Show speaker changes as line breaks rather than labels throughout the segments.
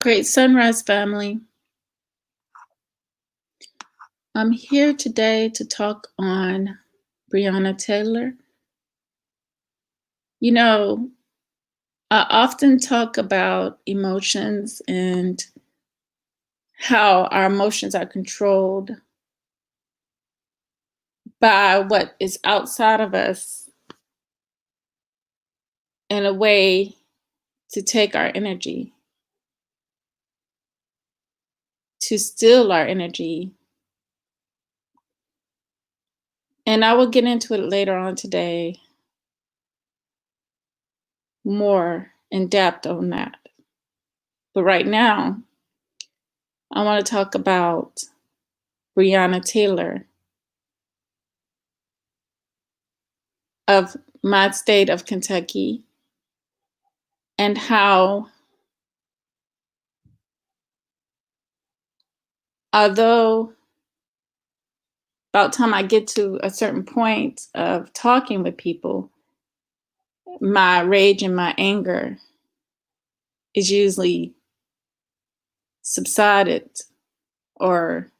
Great Sunrise family. I'm here today to talk on Breonna Taylor. You know, I often talk about emotions and how our emotions are controlled by what is outside of us in a way to take our energy, to steal our energy. And I will get into it later on today, more in depth on that. But right now, I want to talk about Breonna Taylor of my state of Kentucky and how, although about time I get to a certain point of talking with people, my rage and my anger is usually subsided, or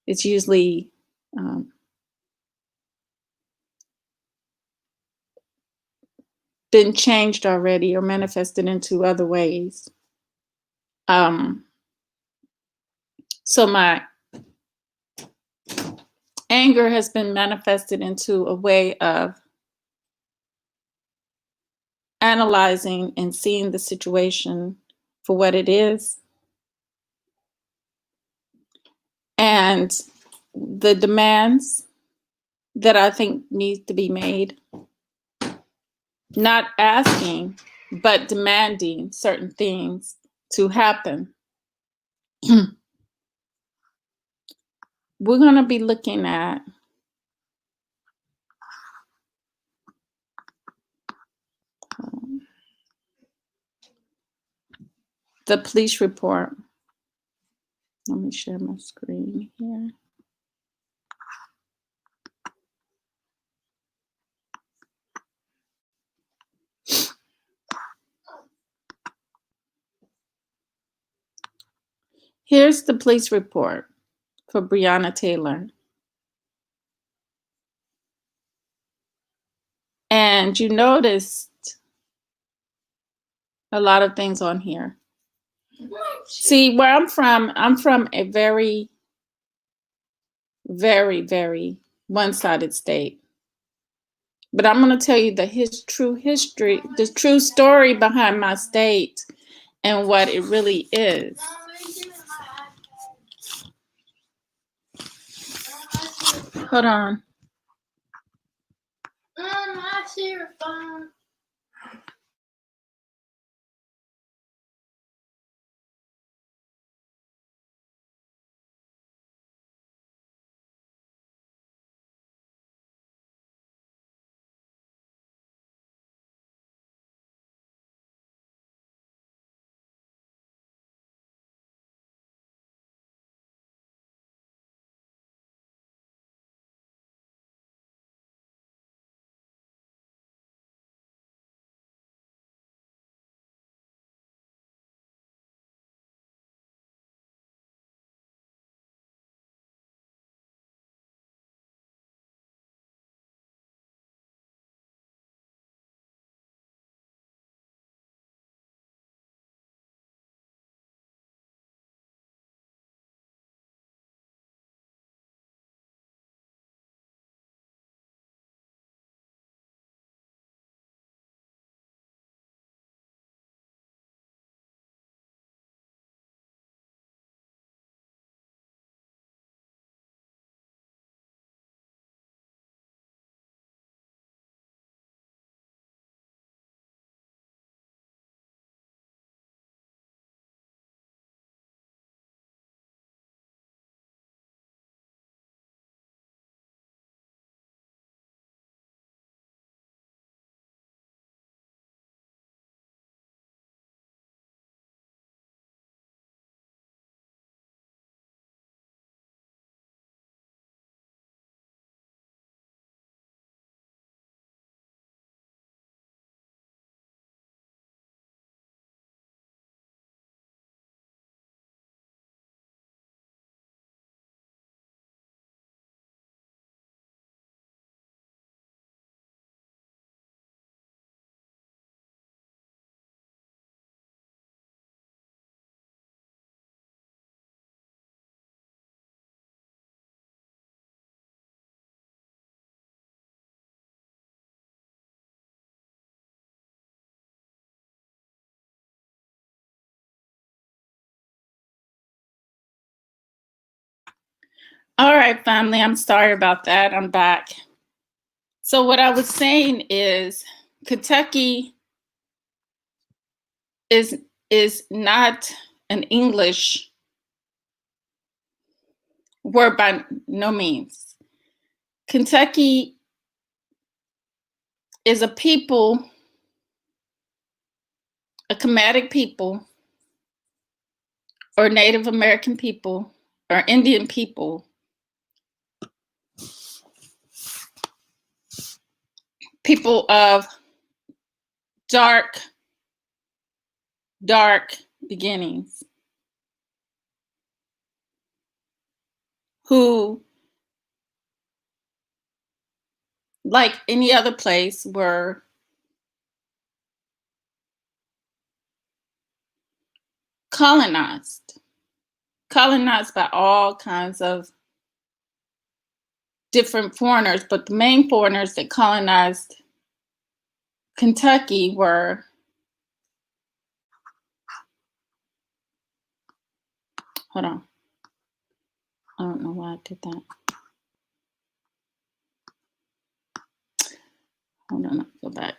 it's usually been changed already or manifested into other ways. So my anger has been manifested into a way of analyzing and seeing the situation for what it is and the demands that I think need to be made. Not asking, but demanding certain things to happen. We're going to be looking at the police report. Let me share my screen here. Here's the police report for Breonna Taylor. And you noticed a lot of things on here. See, where I'm from a very, very, very one-sided state. But I'm going to tell you the true history, the true story behind my state and what it really is. Hold on. I see your phone. All right, family, I'm sorry about that. I'm back. So, what I was saying is Kentucky is is not an English word by no means. Kentucky is a people, a Kemetic people, or Native American people, or Indian people, people of dark, dark beginnings, who, like any other place, were colonized, colonized by all kinds of different foreigners, but the main foreigners that colonized Kentucky were, hold on, I don't know why I did that. Hold on, I'll go back.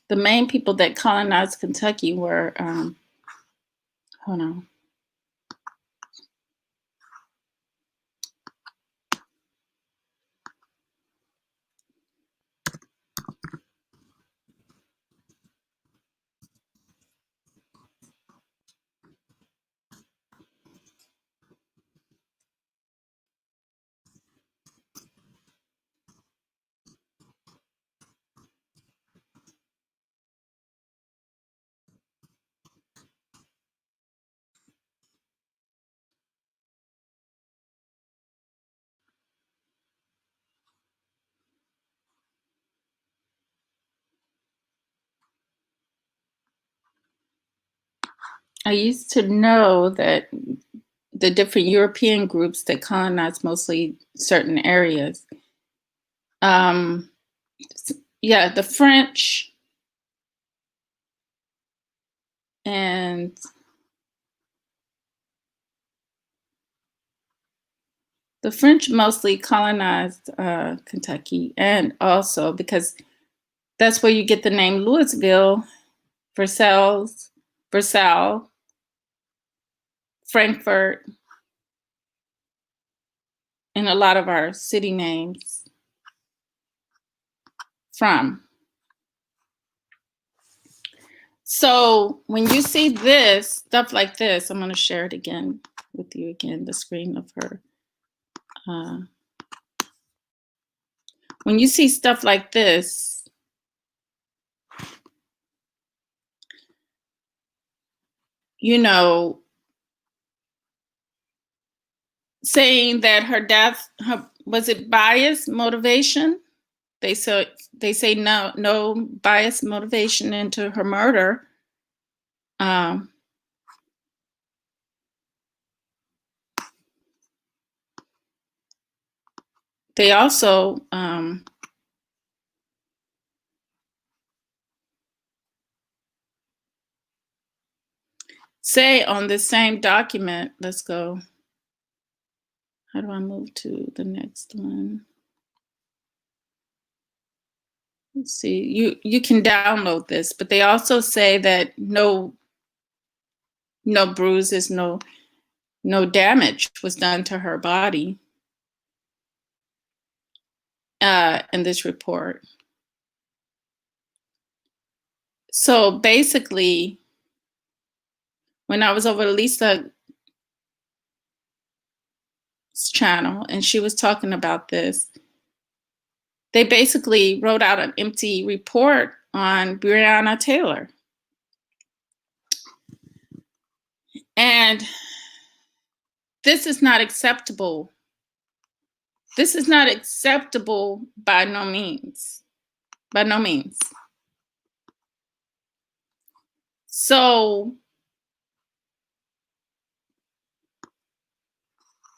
The main people that colonized Kentucky were, hold on. I used to know that the different European groups that colonized mostly certain areas. Yeah, the French and the French mostly colonized Kentucky, and also because that's where you get the name Louisville, Versailles, Frankfurt, and a lot of our city names from. So when you see this, stuff like this, I'm going to share it again with you again, the screen of her. When you see stuff like this, you know, saying that her death, was it bias motivation? They say no bias motivation into her murder. They also say on the same document, let's go. How do I move to the next one? Let's see, you can download this, but they also say that no bruises, no damage was done to her body in this report. So basically, when I was over Lisa's channel and she was talking about this, they basically wrote out an empty report on Breonna Taylor. And this is not acceptable. This is not acceptable by no means. By no means. So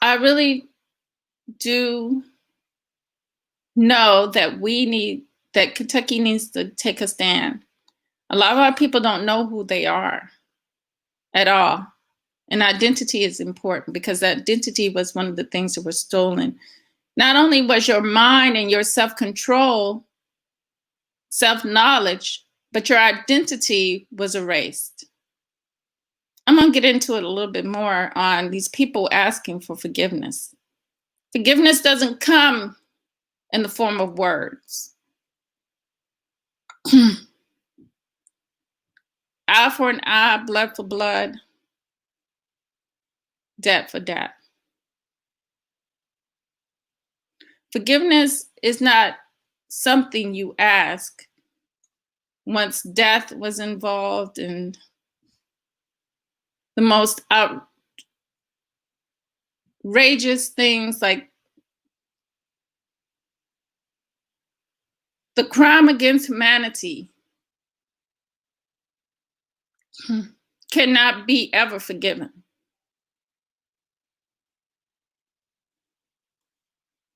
I really do know that that Kentucky needs to take a stand. A lot of our people don't know who they are at all. And identity is important because identity was one of the things that were stolen. Not only was your mind and your self-control, self-knowledge, but your identity was erased. I'm going to get into it a little bit more on these people asking for forgiveness. Forgiveness doesn't come in the form of words. Eye for an eye, blood for blood, debt for debt. Forgiveness is not something you ask once death was involved and the most outrageous things like the crime against humanity cannot be ever forgiven.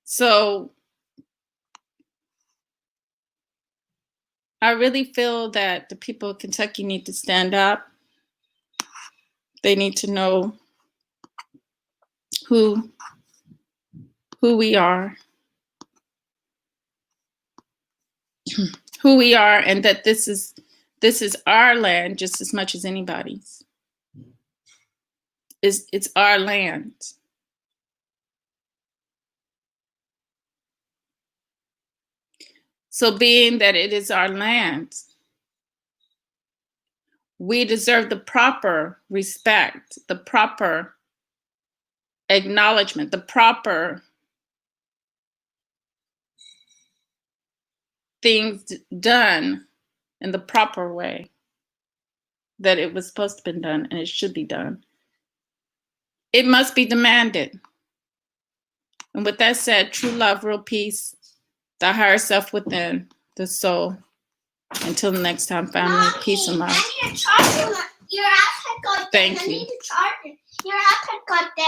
So I really feel that the people of Kentucky need to stand up. They need to know who we are, and that this is our land just as much as anybody's. It's our land. So being that it is our land, we deserve the proper respect, the proper acknowledgement, the proper things done in the proper way that it was supposed to be done and it should be done. It must be demanded. And with that said, true love, real peace, the higher self within, the soul. Until the next time, family, Mommy, peace and love. I need to charge your app had got dead. Thank you. I need to charge it. Your app had got dead.